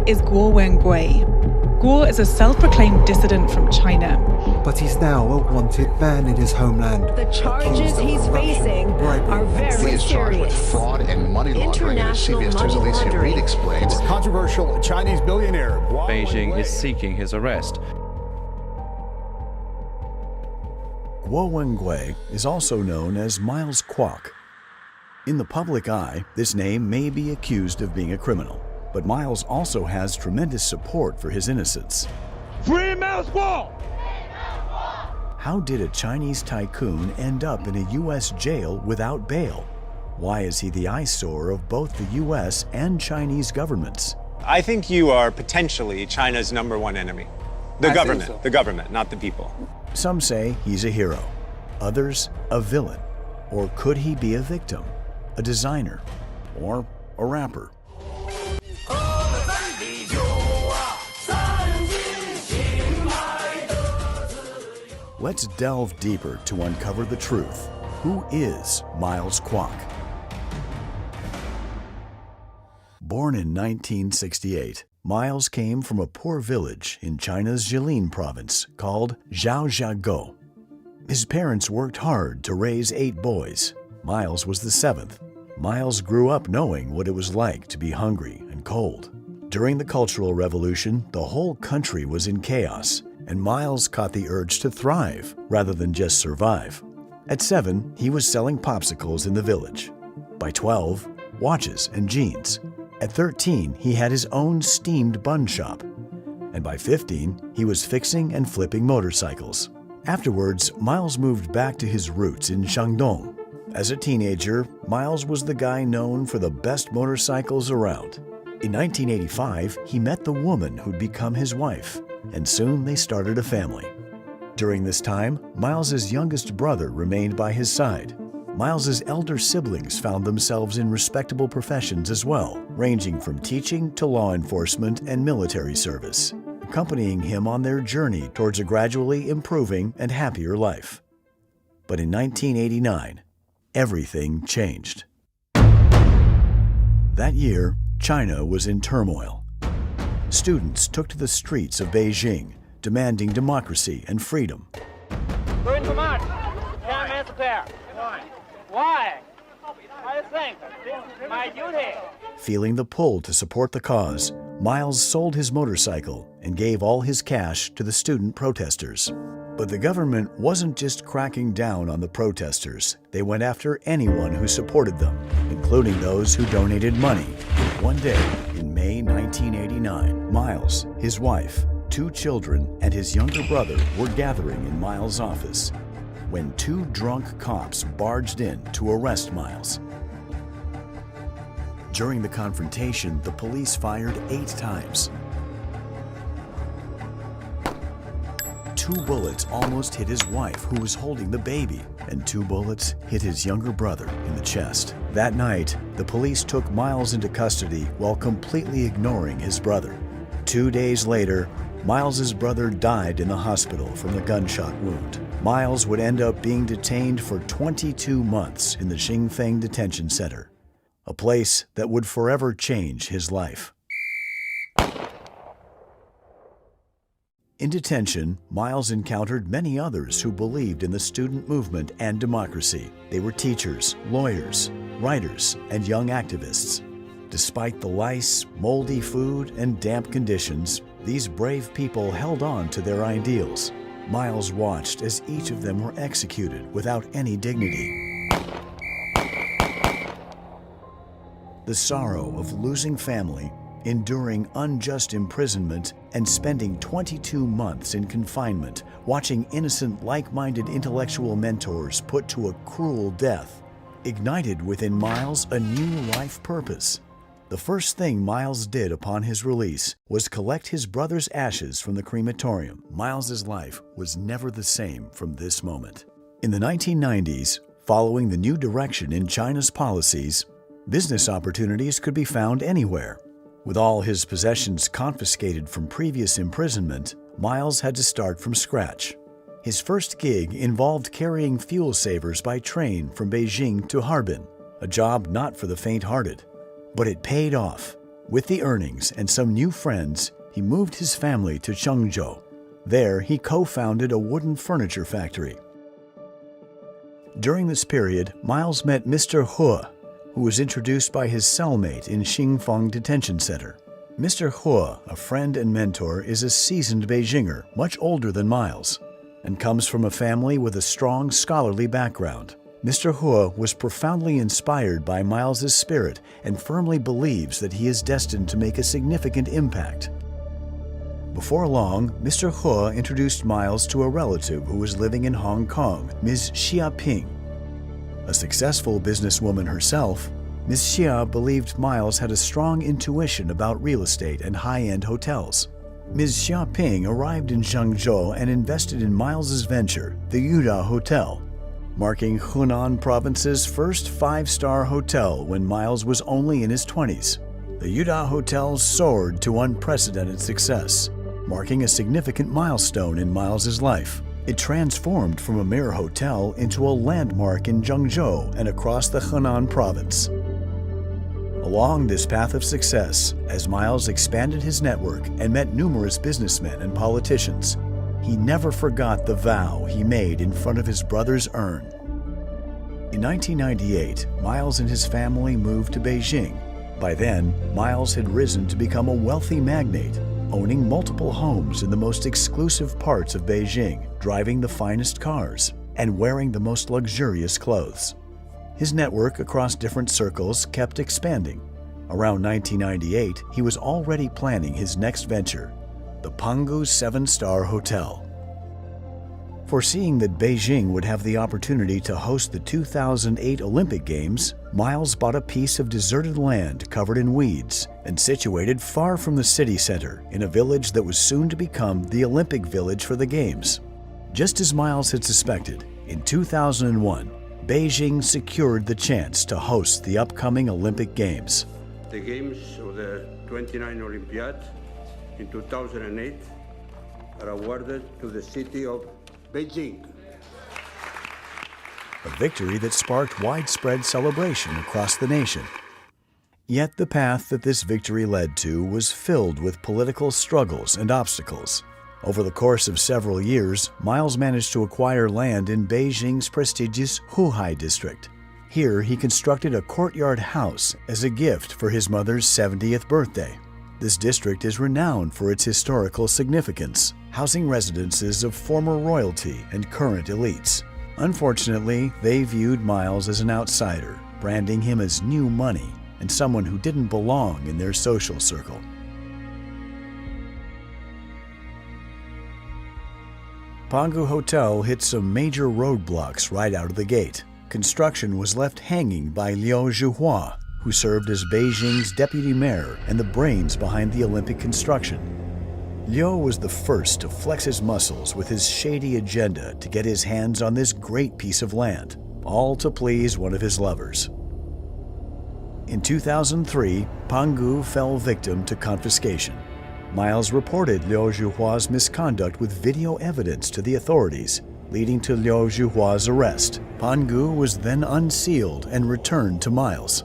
is Guo Wengui. Guo is a self-proclaimed dissident from China. But he's now a wanted man in his homeland. The charges he's facing are very He is charged with serious. fraud and money laundering, and as CBS 2's Alicia Reed explains. Controversial Chinese billionaire. Beijing is seeking his arrest. Guo Wengui is also known as Miles Kwok. In the public eye, this name may be accused of being a criminal, but Miles also has tremendous support for his innocence. Free Miles Guo! How did a Chinese tycoon end up in a U.S. jail without bail? Why is he the eyesore of both the U.S. and Chinese governments? I think you are potentially China's #1 enemy. The government, not the people. Some say he's a hero, others a villain. Or could he be a victim, a designer, or a rapper? Let's delve deeper to uncover the truth. Who is Miles Kwok? Born in 1968, Miles came from a poor village in China's Jilin province called Zhaojiago. His parents worked hard to raise 8 boys. Miles was the 7th. Miles grew up knowing what it was like to be hungry and cold. During the Cultural Revolution, the whole country was in chaos, and Miles caught the urge to thrive rather than just survive. At 7, he was selling popsicles in the village. By 12, watches and jeans. At 13, he had his own steamed bun shop. And by 15, he was fixing and flipping motorcycles. Afterwards, Miles moved back to his roots in Shandong. As a teenager, Miles was the guy known for the best motorcycles around. In 1985, he met the woman who'd become his wife, and soon they started a family. During this time, Miles's youngest brother remained by his side. Miles's elder siblings found themselves in respectable professions as well, ranging from teaching to law enforcement and military service, accompanying him on their journey towards a gradually improving and happier life. But in 1989, everything changed. That year, China was in turmoil. Students took to the streets of Beijing, demanding democracy and freedom. Going to march. 10 minutes there. Why? I think this is my duty. Feeling the pull to support the cause, Miles sold his motorcycle and gave all his cash to the student protesters. But the government wasn't just cracking down on the protesters. They went after anyone who supported them, including those who donated money. One day, in May 1989, Miles, his wife, 2 children, and his younger brother were gathering in Miles' office when 2 drunk cops barged in to arrest Miles. During the confrontation, the police fired 8 times. 2 bullets almost hit his wife, who was holding the baby, and 2 bullets hit his younger brother in the chest. That night, the police took Miles into custody while completely ignoring his brother. 2 days later, Miles's brother died in the hospital from the gunshot wound. Miles would end up being detained for 22 months in the Xingfeng Detention Center, a place that would forever change his life. In detention, Miles encountered many others who believed in the student movement and democracy. They were teachers, lawyers, writers, and young activists. Despite the lice, moldy food, and damp conditions, these brave people held on to their ideals. Miles watched as each of them were executed without any dignity. The sorrow of losing family, enduring unjust imprisonment, and spending 22 months in confinement, watching innocent, like-minded intellectual mentors put to a cruel death, ignited within Miles a new life purpose. The first thing Miles did upon his release was collect his brother's ashes from the crematorium. Miles's life was never the same from this moment. In the 1990s, following the new direction in China's policies, business opportunities could be found anywhere. With all his possessions confiscated from previous imprisonment, Miles had to start from scratch. His first gig involved carrying fuel savers by train from Beijing to Harbin, a job not for the faint-hearted. But it paid off. With the earnings and some new friends, he moved his family to Changzhou. There, he co-founded a wooden furniture factory. During this period, Miles met Mr. He, who was introduced by his cellmate in Xingfang Detention Center. Mr. He, a friend and mentor, is a seasoned Beijinger, much older than Miles, and comes from a family with a strong scholarly background. Mr. He was profoundly inspired by Miles's spirit and firmly believes that he is destined to make a significant impact. Before long, Mr. He introduced Miles to a relative who was living in Hong Kong, Ms. Xia Ping. A successful businesswoman herself, Ms. Xia believed Miles had a strong intuition about real estate and high-end hotels. Ms. Xia Ping arrived in Changzhou and invested in Miles's venture, the Yuda Hotel, marking Hunan Province's first five-star hotel when Miles was only in his 20s. The Yuda Hotel soared to unprecedented success, marking a significant milestone in Miles's life. It transformed from a mere hotel into a landmark in Zhengzhou and across the Hunan province. Along this path of success, as Miles expanded his network and met numerous businessmen and politicians, he never forgot the vow he made in front of his brother's urn. In 1998, Miles and his family moved to Beijing. By then, Miles had risen to become a wealthy magnate, owning multiple homes in the most exclusive parts of Beijing, driving the finest cars, and wearing the most luxurious clothes. His network across different circles kept expanding. Around 1998, he was already planning his next venture, the Pangu 7-Star Hotel. Foreseeing that Beijing would have the opportunity to host the 2008 Olympic Games, Miles bought a piece of deserted land covered in weeds and situated far from the city center in a village that was soon to become the Olympic Village for the Games. Just as Miles had suspected, in 2001, Beijing secured the chance to host the upcoming Olympic Games. The Games of the 29th Olympiad in 2008 are awarded to the city of Beijing. A victory that sparked widespread celebration across the nation. Yet the path that this victory led to was filled with political struggles and obstacles. Over the course of several years, Miles managed to acquire land in Beijing's prestigious Huhai district. Here, he constructed a courtyard house as a gift for his mother's 70th birthday. This district is renowned for its historical significance, housing residences of former royalty and current elites. Unfortunately, they viewed Miles as an outsider, branding him as new money and someone who didn't belong in their social circle. Pangu Hotel hit some major roadblocks right out of the gate. Construction was left hanging by Liu Zhuhua, who served as Beijing's deputy mayor and the brains behind the Olympic construction. Liu was the first to flex his muscles with his shady agenda to get his hands on this great piece of land, all to please one of his lovers. In 2003, Pangu fell victim to confiscation. Miles reported Liu Zhuhua's misconduct with video evidence to the authorities, leading to Liu Zhuhua's arrest. Pangu was then unsealed and returned to Miles.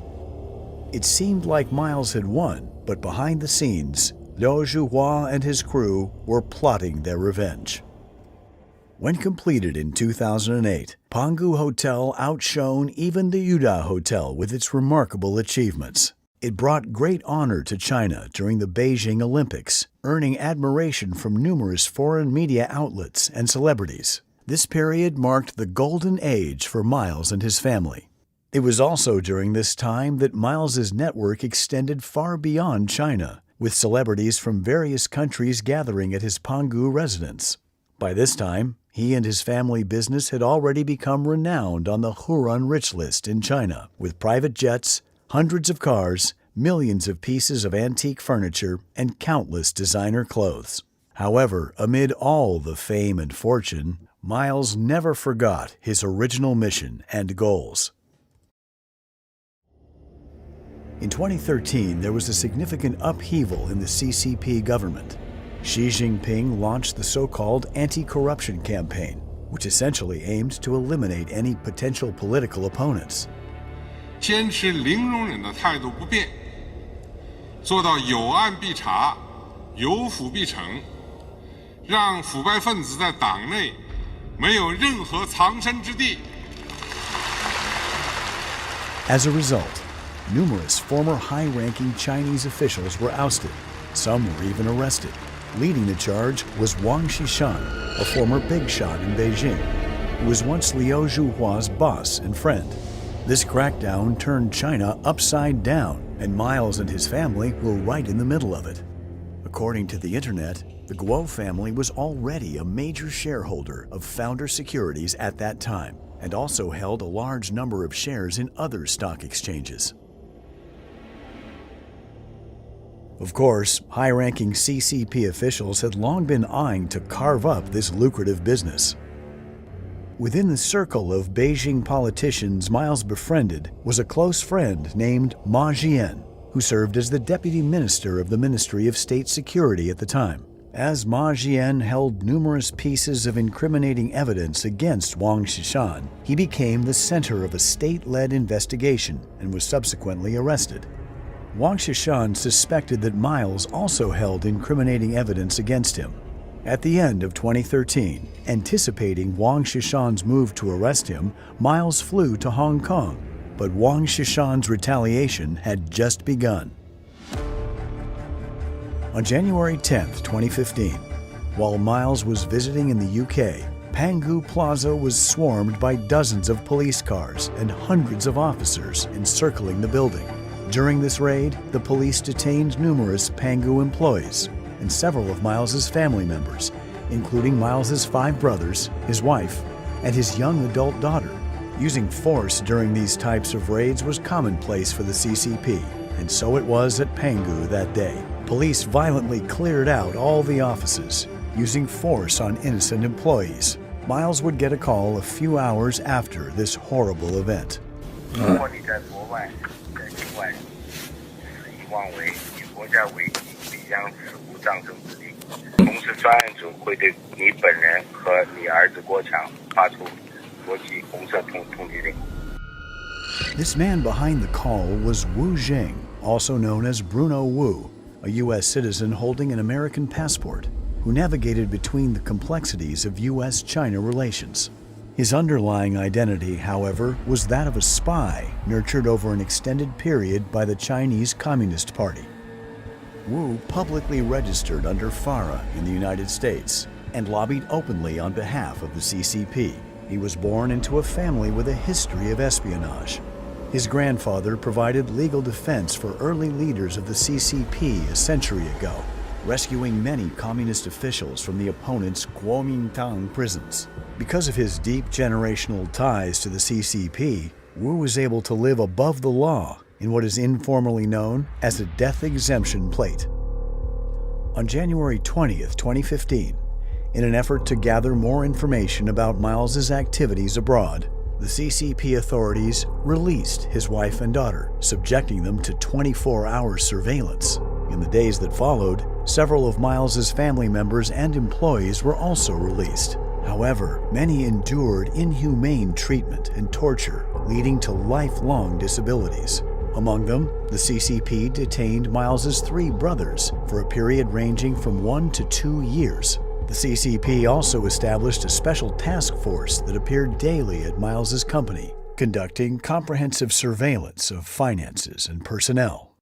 It seemed like Miles had won, but behind the scenes, Liu Zhuhua and his crew were plotting their revenge. When completed in 2008, Pangu Hotel outshone even the Yuda Hotel with its remarkable achievements. It brought great honor to China during the Beijing Olympics, earning admiration from numerous foreign media outlets and celebrities. This period marked the golden age for Miles and his family. It was also during this time that Miles's network extended far beyond China, with celebrities from various countries gathering at his Pangu residence. By this time, he and his family business had already become renowned on the Huron Rich List in China, with private jets, hundreds of cars, millions of pieces of antique furniture, and countless designer clothes. However, amid all the fame and fortune, Miles never forgot his original mission and goals. In 2013, there was a significant upheaval in the CCP government. Xi Jinping launched the so-called anti-corruption campaign, which essentially aimed to eliminate any potential political opponents. 坚持零容忍的态度不变，做到有案必查，有腐必惩，让腐败分子在党内没有任何藏身之地。 As a result, numerous former high-ranking Chinese officials were ousted. Some were even arrested. Leading the charge was Wang Xishan, a former big shot in Beijing, who was once Liu Zhuhua's boss and friend. This crackdown turned China upside down, and Miles and his family were right in the middle of it. According to the internet, the Guo family was already a major shareholder of Founder Securities at that time, and also held a large number of shares in other stock exchanges. Of course, high-ranking CCP officials had long been eyeing to carve up this lucrative business. Within the circle of Beijing politicians Miles befriended was a close friend named Ma Jian, who served as the deputy minister of the Ministry of State Security at the time. As Ma Jian held numerous pieces of incriminating evidence against Wang Xishan, he became the center of a state-led investigation and was subsequently arrested. Wang Xishan suspected that Miles also held incriminating evidence against him. At the end of 2013, anticipating Wang Xishan's move to arrest him, Miles flew to Hong Kong, but Wang Xishan's retaliation had just begun. On January 10, 2015, while Miles was visiting in the UK, Pangu Plaza was swarmed by dozens of police cars and hundreds of officers encircling the building. During this raid, the police detained numerous Pangu employees and several of Miles's family members, including Miles's 5 brothers, his wife, and his young adult daughter. Using force during these types of raids was commonplace for the CCP, and so it was at Pangu that day. Police violently cleared out all the offices, using force on innocent employees. Miles would get a call a few hours after this horrible event. This man behind the call was Wu Jing, also known as Bruno Wu, a U.S. citizen holding an American passport, who navigated between the complexities of U.S.-China relations. His underlying identity, however, was that of a spy nurtured over an extended period by the Chinese Communist Party. Wu publicly registered under FARA in the United States and lobbied openly on behalf of the CCP. He was born into a family with a history of espionage. His grandfather provided legal defense for early leaders of the CCP a century ago, rescuing many communist officials from the opponent's Kuomintang prisons. Because of his deep generational ties to the CCP, Wu was able to live above the law in what is informally known as a death exemption plate. On January 20th, 2015, in an effort to gather more information about Miles's activities abroad, the CCP authorities released his wife and daughter, subjecting them to 24-hour surveillance. In the days that followed, several of Miles's family members and employees were also released. However, many endured inhumane treatment and torture, leading to lifelong disabilities. Among them, the CCP detained Miles's 3 brothers for a period ranging from 1 to 2 years. The CCP also established a special task force that appeared daily at Miles's company, conducting comprehensive surveillance of finances and personnel.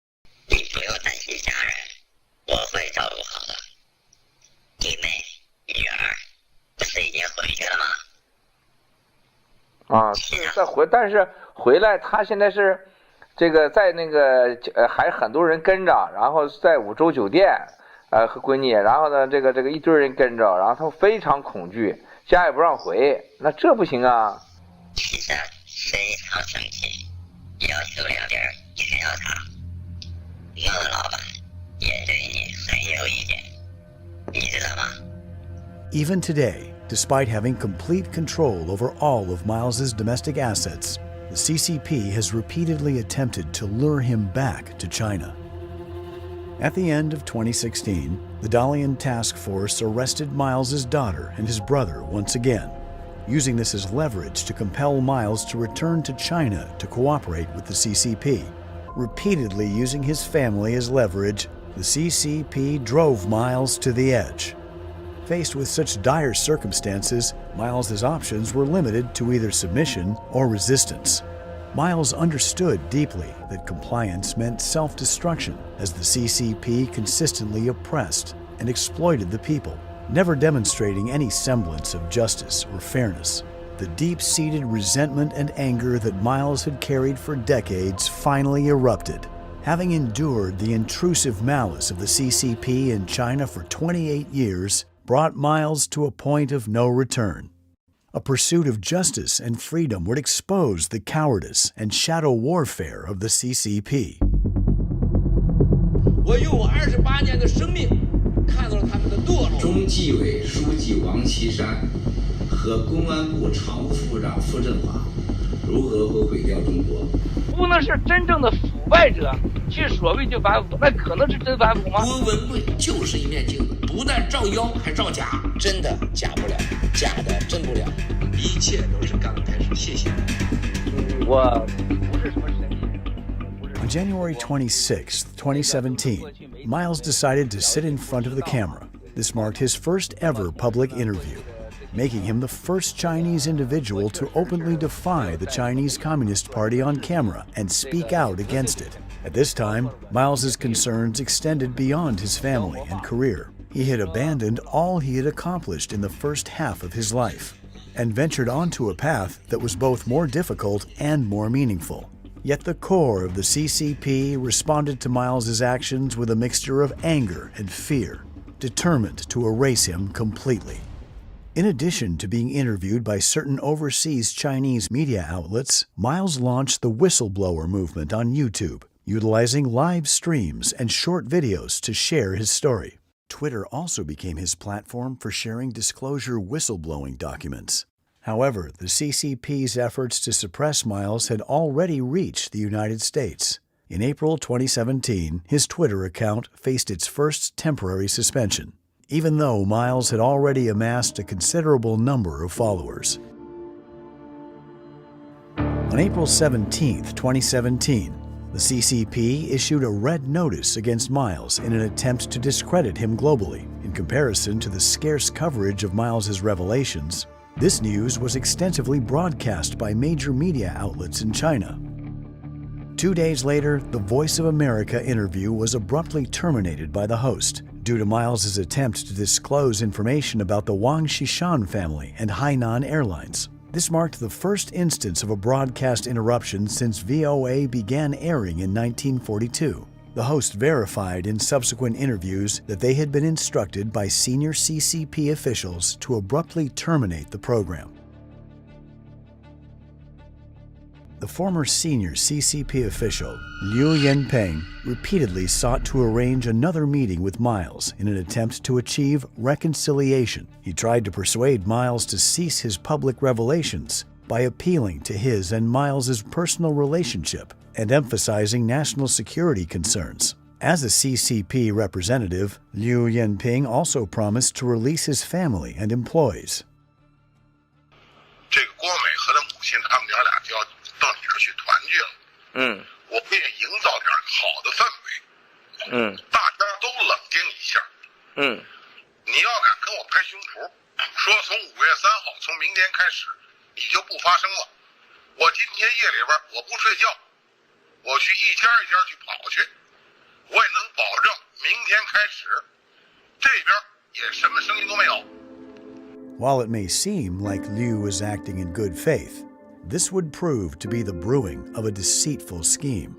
Even today, despite having complete control over all of Miles's domestic assets, the CCP has repeatedly attempted to lure him back to China. At the end of 2016, the Dalian task force arrested Miles's daughter and his brother once again, using this as leverage to compel Miles to return to China to cooperate with the CCP. Repeatedly using his family as leverage, the CCP drove Miles to the edge. Faced with such dire circumstances, Miles's options were limited to either submission or resistance. Miles understood deeply that compliance meant self-destruction, as the CCP consistently oppressed and exploited the people, never demonstrating any semblance of justice or fairness. The deep-seated resentment and anger that Miles had carried for decades finally erupted. Having endured the intrusive malice of the CCP in China for 28 years, brought Miles to a point of no return. A pursuit of justice and freedom would expose the cowardice and shadow warfare of the CCP. 我用我28年的生命看到了他们的堕落。中纪委书记王岐山和公安部常务副部长傅政华如何会毁掉中国？不能是真正的腐败者去所谓就反腐，那可能是真反腐吗？郭文贵就是一面镜子，不但照妖还照假，真的假不了，假的真不了，一切都是刚开始。谢谢。我不是什么神秘人。On January 26, 2017, Miles decided to sit in front of the camera. This marked his first ever public interview, making him the first Chinese individual to openly defy the Chinese Communist Party on camera and speak out against it. At this time, Miles's concerns extended beyond his family and career. He had abandoned all he had accomplished in the first half of his life and ventured onto a path that was both more difficult and more meaningful. Yet the core of the CCP responded to Miles's actions with a mixture of anger and fear, determined to erase him completely. In addition to being interviewed by certain overseas Chinese media outlets, Miles launched the whistleblower movement on YouTube, utilizing live streams and short videos to share his story. Twitter also became his platform for sharing disclosure whistleblowing documents. However, the CCP's efforts to suppress Miles had already reached the United States. In April 2017, his Twitter account faced its first temporary suspension, even though Miles had already amassed a considerable number of followers. On April 17, 2017, the CCP issued a red notice against Miles in an attempt to discredit him globally. In comparison to the scarce coverage of Miles's revelations, this news was extensively broadcast by major media outlets in China. 2 days later, the Voice of America interview was abruptly terminated by the host due to Miles's attempt to disclose information about the Wang Xishan family and Hainan Airlines. This marked the first instance of a broadcast interruption since VOA began airing in 1942. The host verified in subsequent interviews that they had been instructed by senior CCP officials to abruptly terminate the program. The former senior CCP official, Liu Yanpeng, repeatedly sought to arrange another meeting with Miles in an attempt to achieve reconciliation. He tried to persuade Miles to cease his public revelations by appealing to his and Miles's personal relationship and emphasizing national security concerns. As a CCP representative, Liu Yanpeng also promised to release his family and employees. 这个郭美和他母亲，他们娘俩就要到你这儿去团聚了。我们也营造点好的氛围。大家都冷静一下。你要敢跟我拍胸脯，说从5月3号，从明天开始，你就不发生了。我今天夜里边我不睡觉，我去一家一家去跑去，我也能保证明天开始，这边也什么声音都没有。 While it may seem like Liu was acting in good faith, this would prove to be the brewing of a deceitful scheme.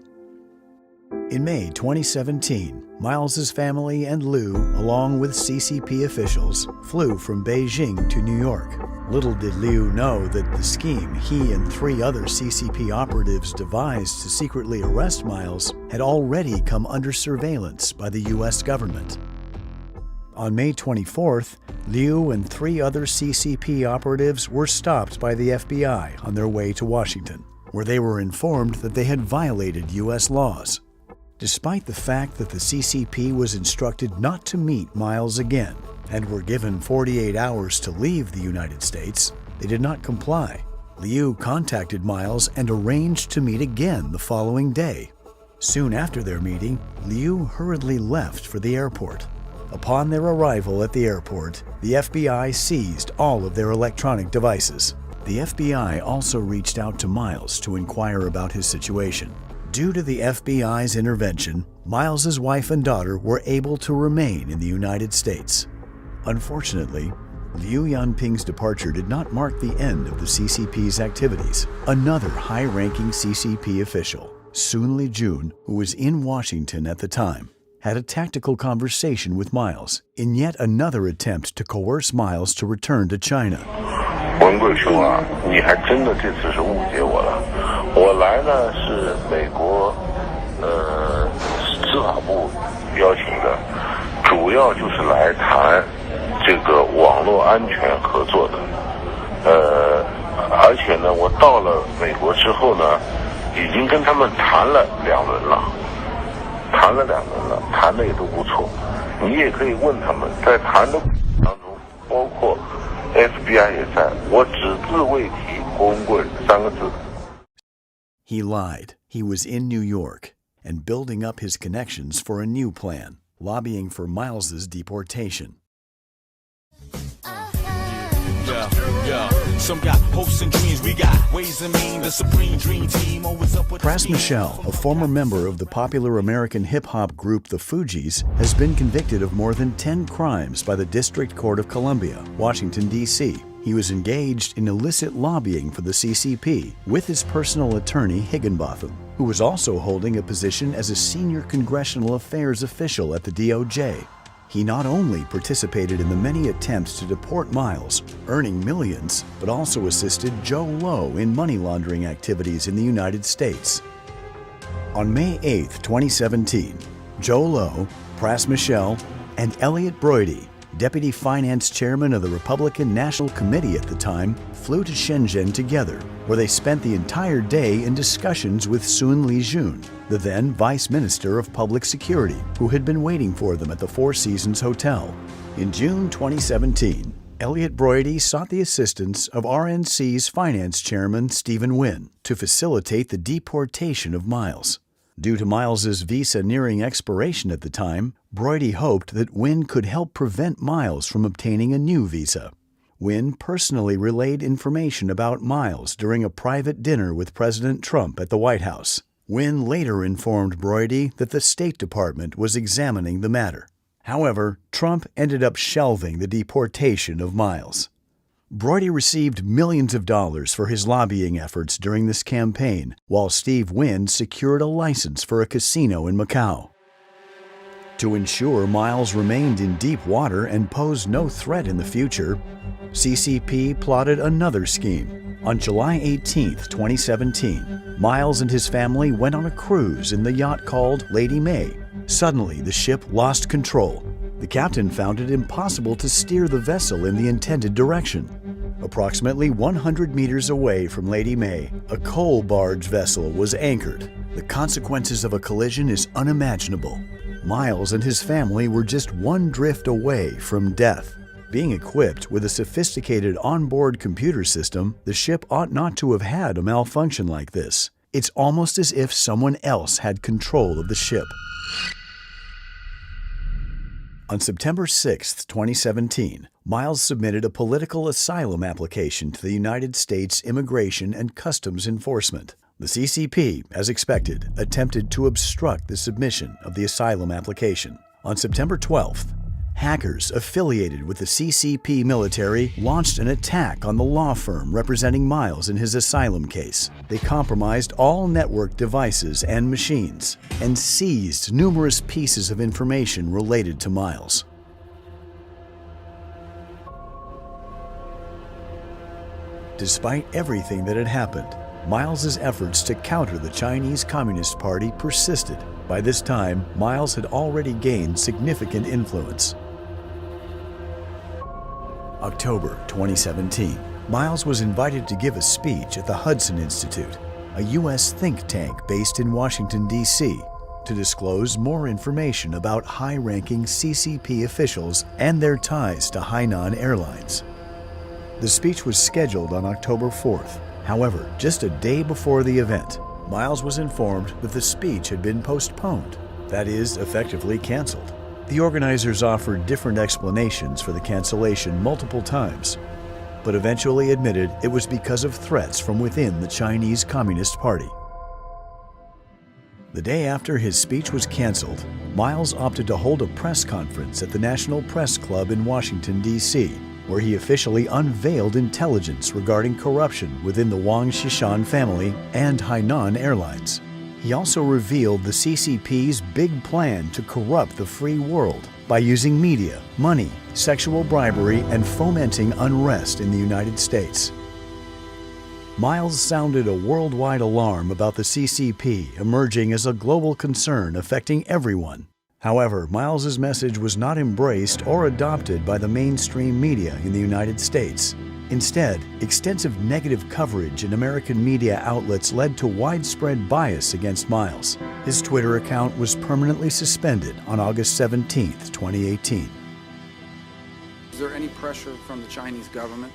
In May 2017, Miles's family and Liu, along with CCP officials, flew from Beijing to New York. Little did Liu know that the scheme he and 3 other CCP operatives devised to secretly arrest Miles had already come under surveillance by the U.S. government. On May 24th, Liu and 3 other CCP operatives were stopped by the FBI on their way to Washington, where they were informed that they had violated U.S. laws. Despite the fact that the CCP was instructed not to meet Miles again and were given 48 hours to leave the United States, they did not comply. Liu contacted Miles and arranged to meet again the following day. Soon after their meeting, Liu hurriedly left for the airport. Upon their arrival at the airport, the FBI seized all of their electronic devices. The FBI also reached out to Miles to inquire about his situation. Due to the FBI's intervention, Miles's wife and daughter were able to remain in the United States. Unfortunately, Liu Yanping's departure did not mark the end of the CCP's activities. Another high-ranking CCP official, Sun Lijun, who was in Washington at the time, had a tactical conversation with Miles in yet another attempt to coerce Miles to return to China. 文贵兄啊，你还真的这次是误解我了。我来呢是美国司法部邀请的，主要就是来谈这个网络安全合作的。而且呢，我到了美国之后呢，已经跟他们谈了2轮了，谈的也都不错。你也可以问他们，在谈的当中，包括 FBI 也在，我只字未提郭文贵3个字。He lied. He was in New York and building up his connections for a new plan, lobbying for Miles's deportation. Pras Michel, a former member of the popular American hip-hop group The Fugees, has been convicted of more than 10 crimes by the District Court of Columbia, Washington, D.C. He was engaged in illicit lobbying for the CCP with his personal attorney Higginbotham, who was also holding a position as a senior congressional affairs official at the DOJ. He not only participated in the many attempts to deport Miles, earning millions, but also assisted Joe Lowe in money laundering activities in the United States. On May 8, 2017, Joe Lowe, Pras Michel, and Elliot Broidy, Deputy Finance Chairman of the Republican National Committee at the time, flew to Shenzhen together, where they spent the entire day in discussions with Sun Lijun, the then Vice Minister of Public Security, who had been waiting for them at the Four Seasons Hotel. In June 2017, Elliot Broidy sought the assistance of RNC's Finance Chairman Stephen Wynn to facilitate the deportation of Miles. Due to Miles's visa nearing expiration at the time, Broidy hoped that Wynn could help prevent Miles from obtaining a new visa. Wynn personally relayed information about Miles during a private dinner with President Trump at the White House. Wynn later informed Broidy that the State Department was examining the matter. However, Trump ended up shelving the deportation of Miles. Broidy received millions of dollars for his lobbying efforts during this campaign, while Steve Wynn secured a license for a casino in Macau. To ensure Miles remained in deep water and posed no threat in the future, CCP plotted another scheme. On July 18, 2017, Miles and his family went on a cruise in the yacht called Lady May. Suddenly, the ship lost control. The captain found it impossible to steer the vessel in the intended direction. Approximately 100 meters away from Lady May, a coal barge vessel was anchored. The consequences of a collision is unimaginable. Miles and his family were just one drift away from death. Being equipped with a sophisticated onboard computer system, the ship ought not to have had a malfunction like this. It's almost as if someone else had control of the ship. On September 6, 2017, Miles submitted a political asylum application to the United States Immigration and Customs Enforcement. The CCP, as expected, attempted to obstruct the submission of the asylum application. On September 12th, hackers affiliated with the CCP military launched an attack on the law firm representing Miles in his asylum case. They compromised all network devices and machines and seized numerous pieces of information related to Miles. Despite everything that had happened, Miles's efforts to counter the Chinese Communist Party persisted. By this time, Miles had already gained significant influence. October 2017, Miles was invited to give a speech at the Hudson Institute, a U.S. think tank based in Washington, D.C., to disclose more information about high-ranking CCP officials and their ties to Hainan Airlines. The speech was scheduled on October 4th. However, just a day before the event, Miles was informed that the speech had been postponed, that is, effectively canceled. The organizers offered different explanations for the cancellation multiple times, but eventually admitted it was because of threats from within the Chinese Communist Party. The day after his speech was canceled, Miles opted to hold a press conference at the National Press Club in Washington, D.C., where he officially unveiled intelligence regarding corruption within the Wang Xishan family and Hainan Airlines. He also revealed the CCP's big plan to corrupt the free world by using media, money, sexual bribery, and fomenting unrest in the United States. Miles sounded a worldwide alarm about the CCP emerging as a global concern affecting everyone. However, Miles's message was not embraced or adopted by the mainstream media in the United States. Instead, extensive negative coverage in American media outlets led to widespread bias against Miles. His Twitter account was permanently suspended on August 17, 2018. Is there any pressure from the Chinese government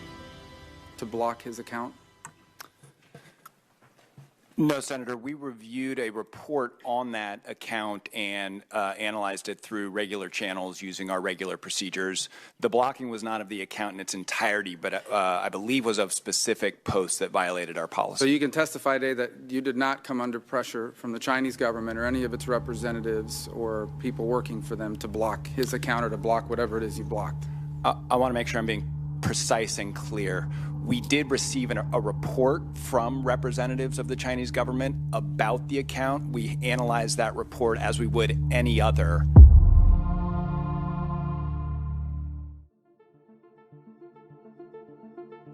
to block his account? No, Senator. We reviewed a report on that account and analyzed it through regular channels using our regular procedures. The blocking was not of the account in its entirety, but I believe was of specific posts that violated our policy. So you can testify today that you did not come under pressure from the Chinese government or any of its representatives or people working for them to block his account or to block whatever it is you blocked. I want to make sure I'm being precise and clear. We did receive a report from representatives of the Chinese government about the account. We analyzed that report as we would any other.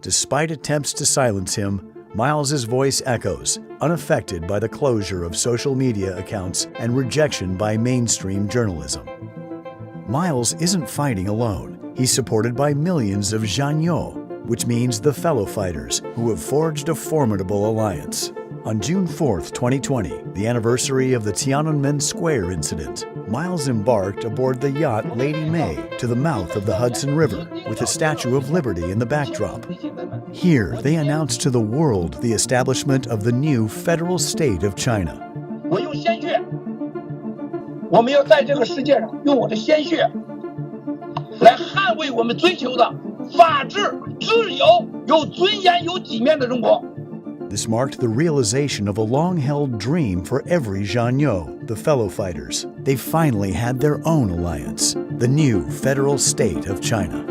Despite attempts to silence him, Miles's voice echoes, unaffected by the closure of social media accounts and rejection by mainstream journalism. Miles isn't fighting alone. He's supported by millions of Zhanyo, which means the fellow fighters, who have forged a formidable alliance. On June 4, 2020, the anniversary of the Tiananmen Square incident, Miles embarked aboard the yacht Lady May to the mouth of the Hudson River with the Statue of Liberty in the backdrop. Here, they announced to the world the establishment of the new federal state of China. 我用鲜血，我们要在这个世界上用我的鲜血来捍卫我们追求的法治、自由、有尊严、有体面的中国。 This marked the realization of a long-held dream for every Zhanyo, the fellow fighters. They finally had their own alliance, the new federal state of China.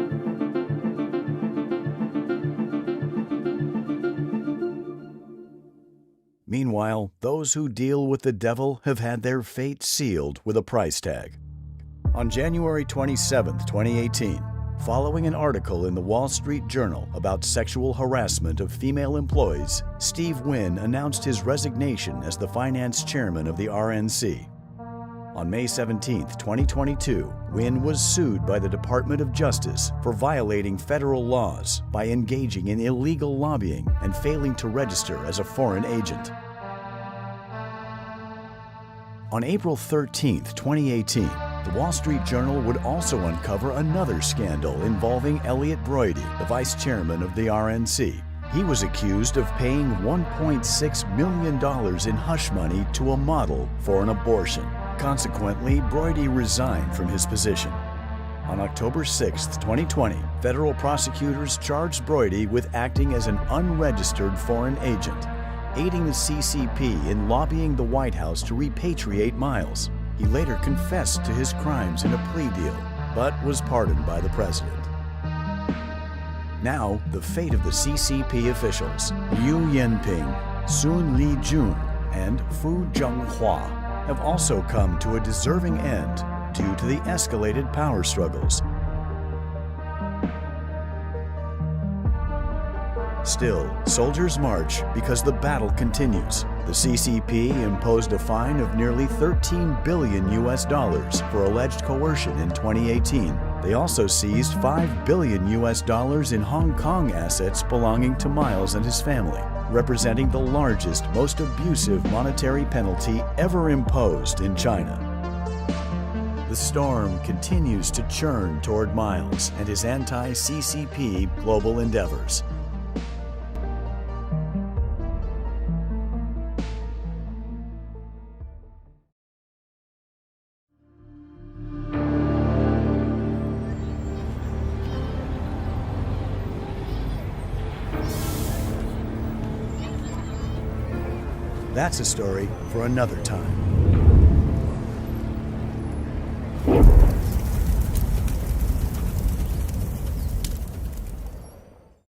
Meanwhile, those who deal with the devil have had their fate sealed with a price tag. On January 27, 2018, following an article in the Wall Street Journal about sexual harassment of female employees, Steve Wynn announced his resignation as the finance chairman of the RNC. On May 17, 2022, Wynn was sued by the Department of Justice for violating federal laws by engaging in illegal lobbying and failing to register as a foreign agent. On April 13, 2018, the Wall Street Journal would also uncover another scandal involving Elliot Broidy, the vice chairman of the RNC. He was accused of paying $1.6 million in hush money to a model for an abortion. Consequently, Broidy resigned from his position. On October 6, 2020, federal prosecutors charged Broidy with acting as an unregistered foreign agent, aiding the CCP in lobbying the White House to repatriate Miles. He later confessed to his crimes in a plea deal, but was pardoned by the president. Now, the fate of the CCP officials, Liu Yanping, Sun Lijun, and Fu Zhenghua, have also come to a deserving end due to the escalated power struggles. Still, soldiers march because the battle continues. The CCP imposed a fine of nearly $13 billion for alleged coercion in 2018. They also seized $5 billion in Hong Kong assets belonging to Miles and his family, representing the largest, most abusive monetary penalty ever imposed in China. The storm continues to churn toward Miles and his anti-CCP global endeavors. That's a story for another time.